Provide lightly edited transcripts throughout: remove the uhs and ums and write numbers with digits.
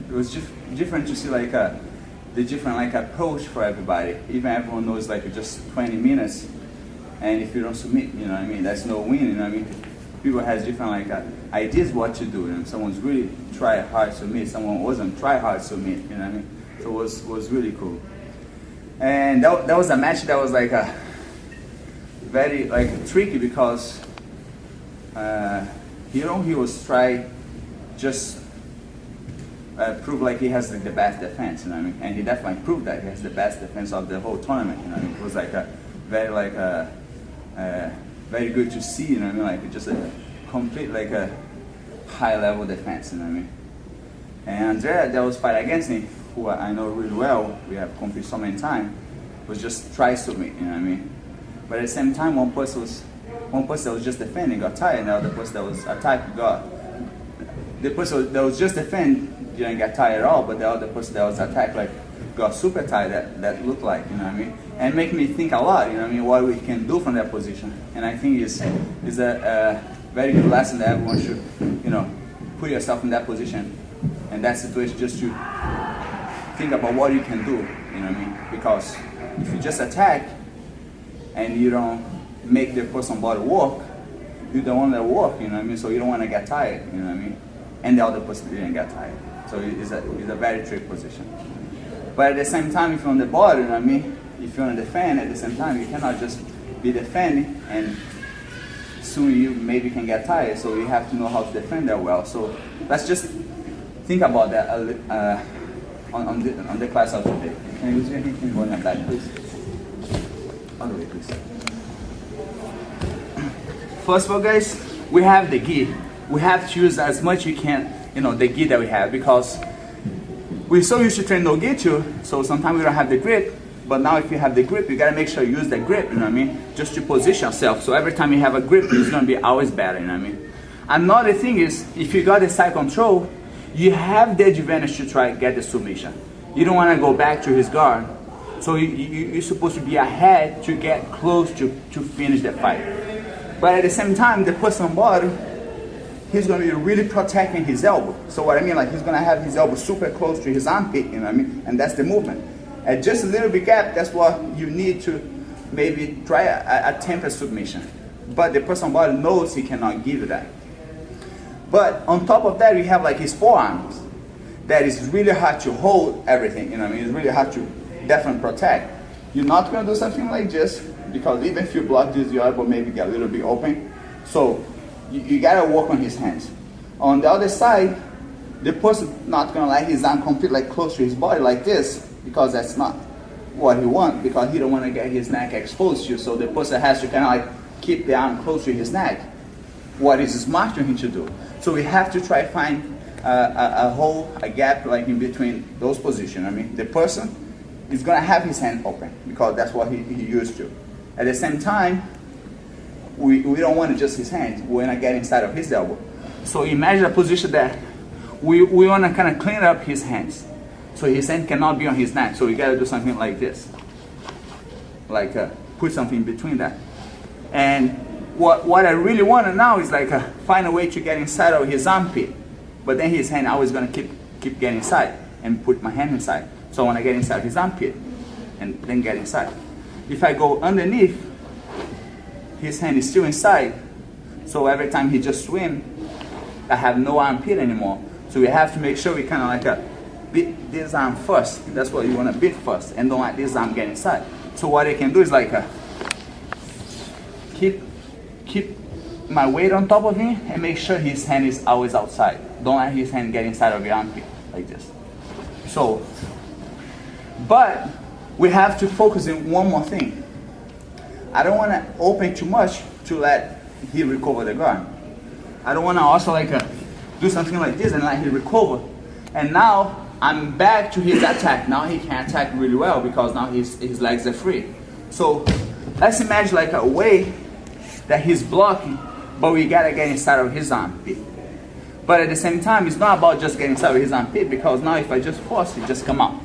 different to see like the different like approach for everybody. Even everyone knows like just 20 minutes, and if you don't submit, you know what I mean, that's no win. You know what I mean, people has different like ideas what to do. You know? Someone's really try hard to submit, someone wasn't try hard to submit. You know what I mean? So it was really cool. And that was a match that was like very like tricky because he was try just prove like he has like the best defense, you know what I mean? And he definitely proved that he has the best defense of the whole tournament, you know what I mean? It was like a very good to see, you know what I mean? Like just a complete like a high level defense, you know what I mean? And Andrea that was fight against me, who I know really well, we have competed so many times, was just try submit, you know what I mean? But at the same time, one person that was just defending got tired, and the other person that was attacked the person that was just defending didn't get tired at all, but the other person that was attacked like got super tired. That looked like, you know what I mean, and make me think a lot, you know what I mean, what we can do from that position. And I think is a very good lesson that everyone should, you know, put yourself in that position and that situation just to think about what you can do, you know what I mean? Because if you just attack and you don't make the person body work, you don't want to work, you know what I mean? So you don't want to get tired, you know what I mean? And the other person didn't get tired. So it's a very tricky position. But at the same time, if you're on the body, you know what I mean? If you're on the defend, at the same time, you cannot just be defending and soon you maybe can get tired. So you have to know how to defend that well. So let's just think about that on the class of today. Can you use your hand? Can you go on the back, please? On the way, please. First of all, guys, we have the gi. We have to use as much you can, you know, the gi that we have, because we're so used to train no gi too, so sometimes we don't have the grip. But now if you have the grip, you gotta make sure you use the grip, you know what I mean? Just to position yourself. So every time you have a grip, it's gonna be always better, you know what I mean? Another thing is, if you got the side control, you have the advantage to try to get the submission. You don't wanna go back to his guard. So you're supposed to be ahead to get close to finish the fight. But at the same time, the person on bottom, he's going to be really protecting his elbow. So what I mean, like he's going to have his elbow super close to his armpit, you know what I mean? And that's the movement. At just a little bit gap, that's what you need to maybe try a temper submission. But the person on bottom knows he cannot give you that. But on top of that, you have like his forearms. That is really hard to hold everything, you know what I mean? It's really hard to definitely protect. You're not going to do something like this, because even if you block this, your elbow maybe get a little bit open. So you gotta work on his hands. On the other side, the person not gonna let his arm completely like close to his body like this, because that's not what he wants, because he don't want to get his neck exposed to you. So the person has to kind of like keep the arm close to his neck. What is smart for him to do? So we have to try to find a gap like in between those positions. I mean, the person is gonna have his hand open because that's what he used to. At the same time, we don't want just his hand, we want to get inside of his elbow. So imagine a position that we want to kind of clean up his hands. So his hand cannot be on his neck, so we got to do something like this. Like put something in between that. And what I really want to now is like find a way to get inside of his armpit. But then his hand always going to keep getting inside and put my hand inside. So I want to get inside his armpit and then get inside. If I go underneath, his hand is still inside. So every time he just swim, I have no armpit anymore. So we have to make sure we kind of like beat this arm first. That's what you want to beat first, and don't let this arm get inside. So what I can do is like keep my weight on top of him and make sure his hand is always outside. Don't let his hand get inside of your armpit like this. So, but we have to focus on one more thing. I don't want to open too much to let he recover the guard. I don't want to also like do something like this and let him recover. And now I'm back to his attack. Now he can attack really well because now his legs are free. So let's imagine like a way that he's blocking, but we gotta get inside of his armpit. But at the same time, it's not about just getting inside of his armpit, because now if I just force, it just come out.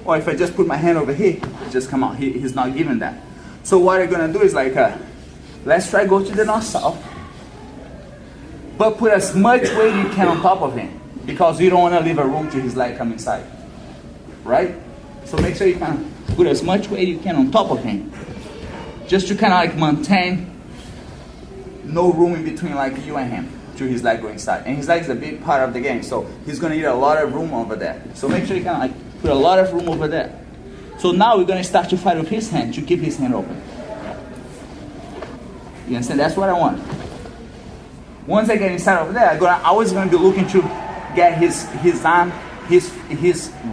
Or if I just put my hand over here, it just come out. He's not giving that. So what we're gonna do is like, let's try go to the north-south, but put as much weight you can on top of him. because you don't want to leave a room to his leg come inside, right? So make sure you kind of put as much weight you can on top of him, just to kind of like maintain no room in between like you and him to his leg go inside. And his leg is a big part of the game, so he's gonna need a lot of room over there. So make sure you kind of like put a lot of room over there. So now we're gonna start to fight with his hand to keep his hand open. You understand? That's what I want. Once I get inside over there, I'm always gonna be looking to get his arm, his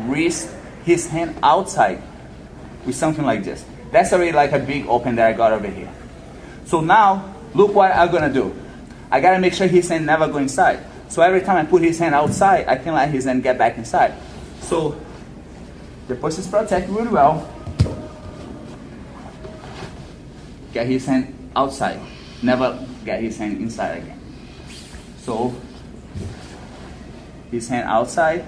wrist, his hand outside with something like this. That's already like a big open that I got over here. So now, look what I'm gonna do. I gotta make sure his hand never go inside. So every time I put his hand outside, I can let his hand get back inside. So the person is protected really well. Get his hand outside. Never get his hand inside again. So his hand outside.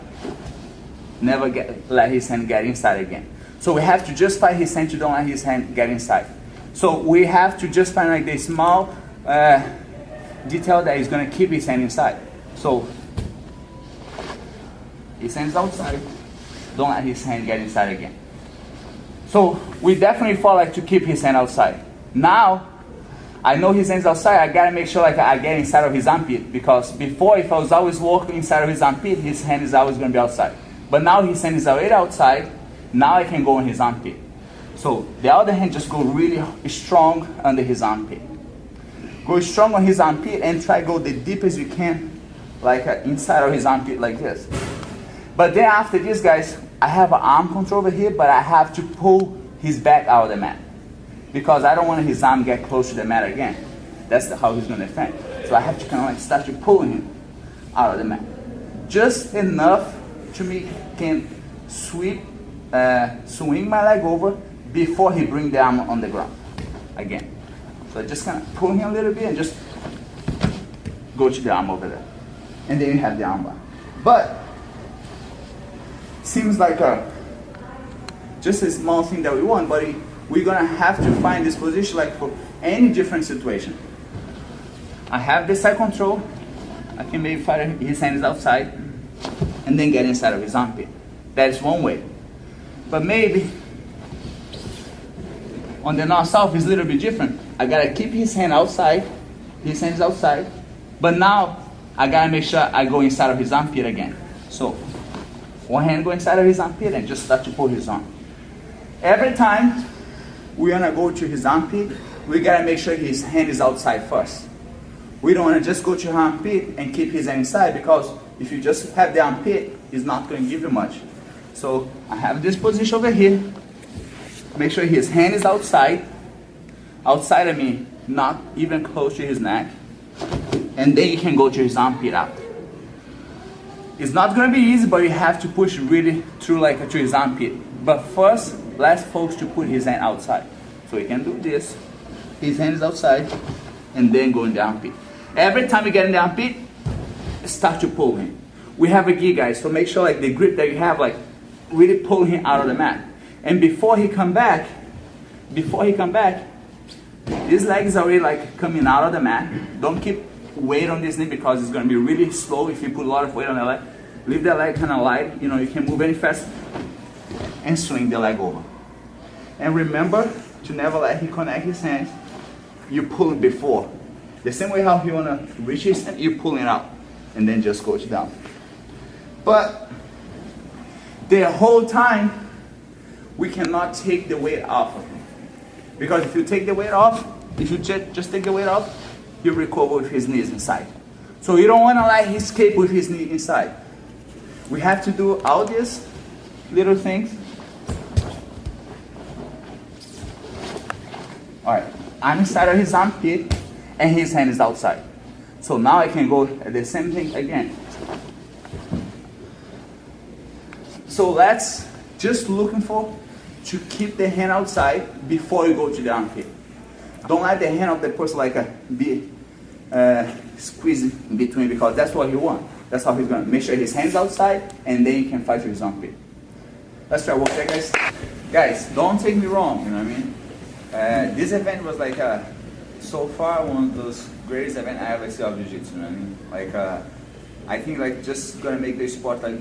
Never let his hand get inside again. So we have to just fight his hand to don't let his hand get inside. So we have to just find like the small detail that is going to keep his hand inside. So his hand's outside. Don't let his hand get inside again. So we definitely fought like to keep his hand outside. Now I know his hand's outside. I gotta make sure like I get inside of his armpit, because before, if I was always walking inside of his armpit, his hand is always going to be outside. But now his hand is already outside. Now I can go in his armpit. So the other hand, just go really strong under his armpit. Go strong on his armpit and try to go the deepest you can, like inside of his armpit like this. But then after this, guys, I have an arm control over here, but I have to pull his back out of the mat, because I don't want his arm get close to the mat again. That's how he's going to defend. So I have to kind of like start to pull him out of the mat. Just enough to me can swing my leg over before he bring the arm on the ground again. So I just kind of pull him a little bit and just go to the arm over there. And then you have the arm bar. But seems like just a small thing that we want, but we're gonna have to find this position like for any different situation. I have the side control. I can maybe fight his hand is outside and then get inside of his armpit. That is one way. But maybe on the north-south is a little bit different. I gotta keep his hand outside. His hand is outside. But now I gotta make sure I go inside of his armpit again. So one hand go inside of his armpit and just start to pull his arm. Every time we're gonna go to his armpit, we gotta make sure his hand is outside first. We don't wanna just go to his armpit and keep his hand inside, because if you just have the armpit, it's not gonna give you much. So I have this position over here. Make sure his hand is outside. Outside of me, not even close to his neck. And then you can go to his armpit out. It's not gonna be easy, but you have to push really through like to his armpit. But first, let's focus to put his hand outside. So you can do this. His hand is outside, and then go in the armpit. Every time you get in the armpit, start to pull him. We have a gi, guys, so make sure like the grip that you have, like really pull him out of the mat. And before he come back, his leg is already like coming out of the mat. Don't keep weight on this knee, because it's gonna be really slow if you put a lot of weight on the leg. Leave the leg kind of light. You know, you can move any fast and swing the leg over. And remember to never let him connect his hands. You pull it before. The same way how you wanna reach his hand, you pull it out and then just coach down. But the whole time, we cannot take the weight off of him. Because if you take the weight off, if you just take the weight off, he'll recover with his knees inside. So you don't want to let him escape with his knee inside. We have to do all these little things. Alright, I'm inside of his armpit and his hand is outside. So now I can go at the same thing again. So let's just looking for to keep the hand outside before you go to the armpit. Don't let the hand of the person like be squeezing in between, because that's what he wants. That's how he's gonna make sure his hand's outside, and then you can fight with his armpit. Let's try work there, guys. Guys, don't take me wrong, you know what I mean? This event was like so far one of those greatest events I ever see of jiu-jitsu, you know what I mean? Like I think like just gonna make the sport like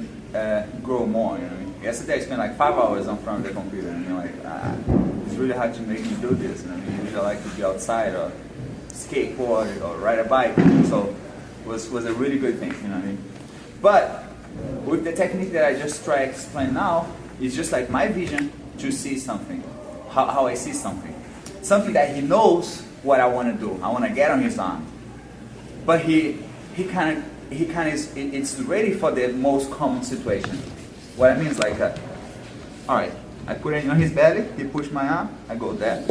grow more. You know what I mean? Yesterday I spent like 5 hours in front of the computer, and you're like, it's really hard to make me do this. You know what I mean? Usually I like to be outside or skateboard or ride a bike, so it was a really good thing. You know what I mean? But with the technique that I just try to explain now, it's just like my vision to see something, how I see something that he knows what I want to do. I want to get on his arm, but he kind of it's ready for the most common situation. What I mean is like, all right, I put it on his belly, he pushed my arm, I go there.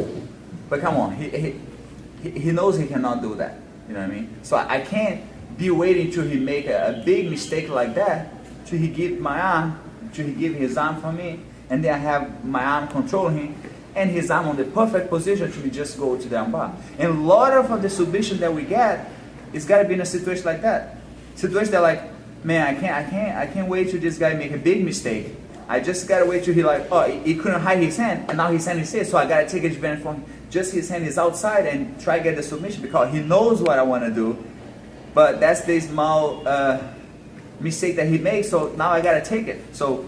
But come on, he knows he cannot do that. You know what I mean? So I can't be waiting till he make a big mistake like that, till he give my arm, till he give his arm for me, and then I have my arm controlling him, and his arm on the perfect position to just go to the armbar. And a lot of the submission that we get, it's got to be in a situation like that. Situation that like, man, I can't wait till this guy make a big mistake. I just gotta wait till he like, oh, he couldn't hide his hand, and now his hand is here, so I gotta take advantage from just his hand is outside and try to get the submission because he knows what I want to do. But that's the small mistake that he makes, so now I gotta take it. So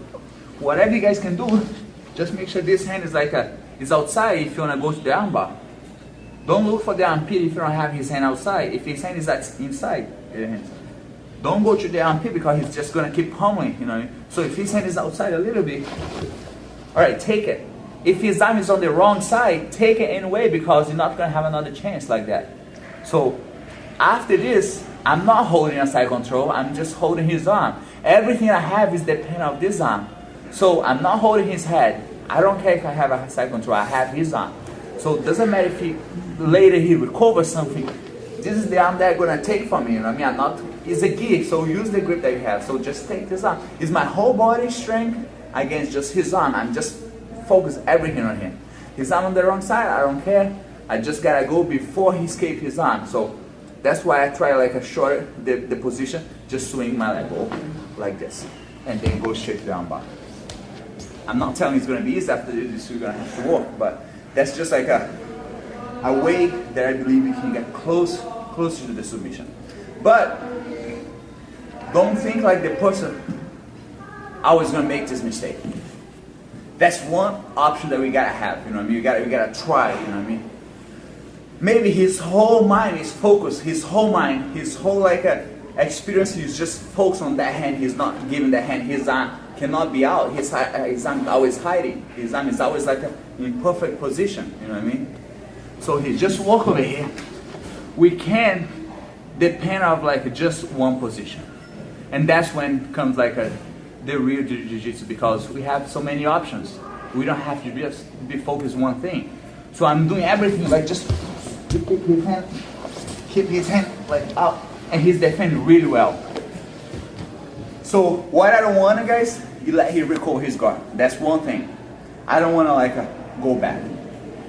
whatever you guys can do, just make sure this hand is like is outside if you wanna go to the armbar. Don't look for the armpit if you don't have his hand outside. If his hand is inside, don't go to the armpit because he's just gonna keep pummeling, you know. So if his hand is outside a little bit, all right, take it. If his arm is on the wrong side, take it anyway because you're not gonna have another chance like that. So after this, I'm not holding a side control. I'm just holding his arm. Everything I have is dependent of this arm. So I'm not holding his head. I don't care if I have a side control. I have his arm. So it doesn't matter if later he recovers something. This is the arm that I'm gonna take from me. You know what I mean? I'm not. It's a gift. So use the grip that you have. So just take this arm. It's my whole body strength against just his arm. I'm just focus everything on him. His arm on the wrong side. I don't care. I just gotta go before he escape his arm. So that's why I try like a shorter the position. Just swing my leg open like this, and then go straight to the armbar. I'm not telling you it's gonna be easy after this. You're gonna have to work, but that's just like a way that I believe we can get closer to the submission. But don't think like the person always gonna make this mistake. That's one option that we gotta have. You know what I mean? We gotta try. You know what I mean? Maybe his whole mind is focused. His whole mind, his whole like experience is just focused on that hand. He's not giving that hand. His arm cannot be out. His arm is always hiding. His arm is always like in perfect position. You know what I mean? So he just walk over here. We can depend of like just one position, and that's when comes like the real jiu-jitsu because we have so many options. We don't have to just be focused on one thing. So I'm doing everything like just keep his hand like out, and he's defending really well. So what I don't want, guys, you let him recover his guard. That's one thing. I don't want to like go back.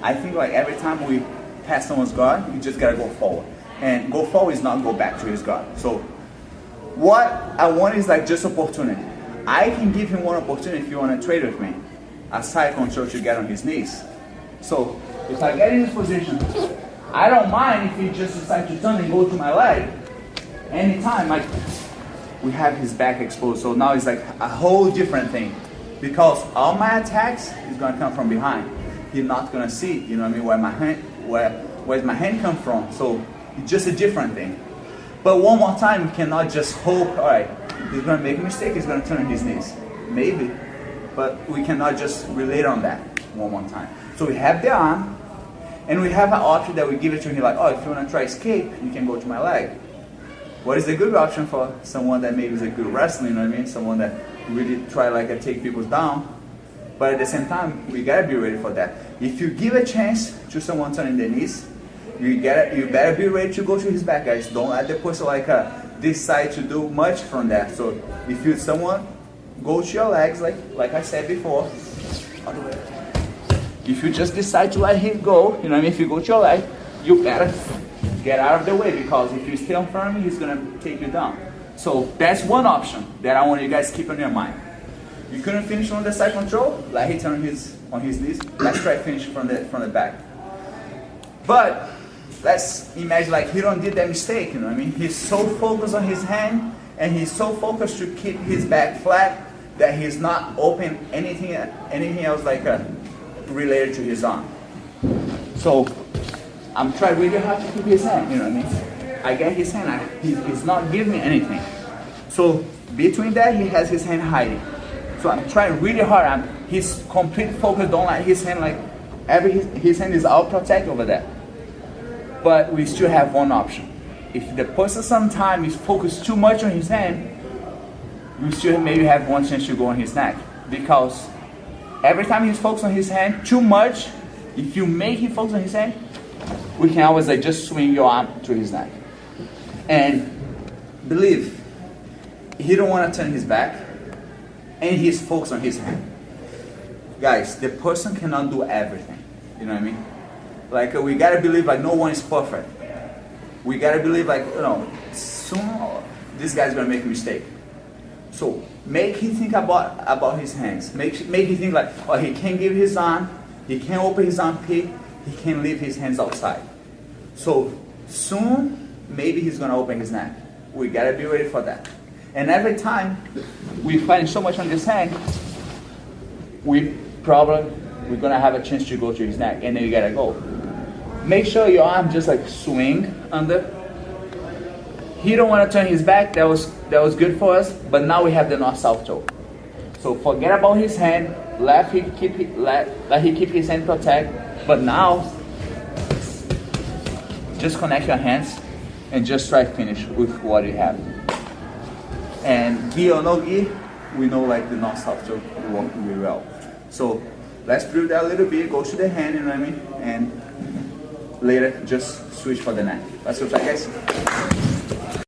I think like every time we pass someone's guard, you just gotta go forward. And go forward is not go back to his guard. So what I want is like just opportunity. I can give him one opportunity if you want to trade with me. A side control to get on his knees. So if I get in this position, I don't mind if he just decides to turn and go to my leg. Anytime we have his back exposed. So now it's like a whole different thing. Because all my attacks is gonna come from behind. He's not gonna see, you know what I mean, where's my hand come from. So it's just a different thing. But one more time, we cannot just hope, all right, he's gonna make a mistake, he's gonna turn on his knees. Maybe, but we cannot just relate on that one more time. So we have the arm, and we have an option that we give it to him like, oh, if you wanna try escape, you can go to my leg. What is a good option for someone that maybe is a good wrestler, you know what I mean? Someone that really try like to take people down. But at the same time, we gotta be ready for that. If you give a chance to someone turning their knees, you better be ready to go to his back, guys. Don't let the person like decide to do much from that. So if you someone go to your legs, like I said before, if you just decide to let him go, you know what I mean? If you go to your leg, you better get out of the way because if you stay on front of him, he's gonna take you down. So that's one option that I want you guys to keep on your mind. You couldn't finish on the side control, let him turn on his knees. Let's try to finish from the back. But let's imagine like he don't did that mistake, you know what I mean? He's so focused on his hand and he's so focused to keep his back flat that he's not open anything else like related to his arm. So I'm trying really hard to keep his hand, you know what I mean? I get his hand, he's not giving me anything. So between that, he has his hand hiding. So I'm trying really hard. He's complete focus, don't let his hand like, his hand is all protected over there. But we still have one option. If the person sometimes is focused too much on his hand, we still maybe have one chance to go on his neck. Because every time he's focused on his hand too much, if you make him focus on his hand, we can always like just swing your arm to his neck. And believe, he don't want to turn his back, and he's focused on his hand. Guys, the person cannot do everything. You know what I mean? Like we gotta believe like no one is perfect. We gotta believe like, you know, soon this guy's gonna make a mistake. So make him think about his hands. Make him think like, oh, he can't give his arm, he can't open his armpit, he can't leave his hands outside. So soon maybe he's gonna open his neck. We gotta be ready for that. And every time we find so much on this hand, we're gonna have a chance to go to his neck, and then you gotta go. Make sure your arm just like swing under. He don't want to turn his back. That was good for us, but now we have the north-south toe. So forget about his hand. Let he keep his hand protect. But now, just connect your hands and just try to finish with what you have. And gi or no gi, we know like the north-south toe will work really well. So let's build that a little bit. Go to the hand, you know what I mean, and later just switch for the neck. Let's go try, guys.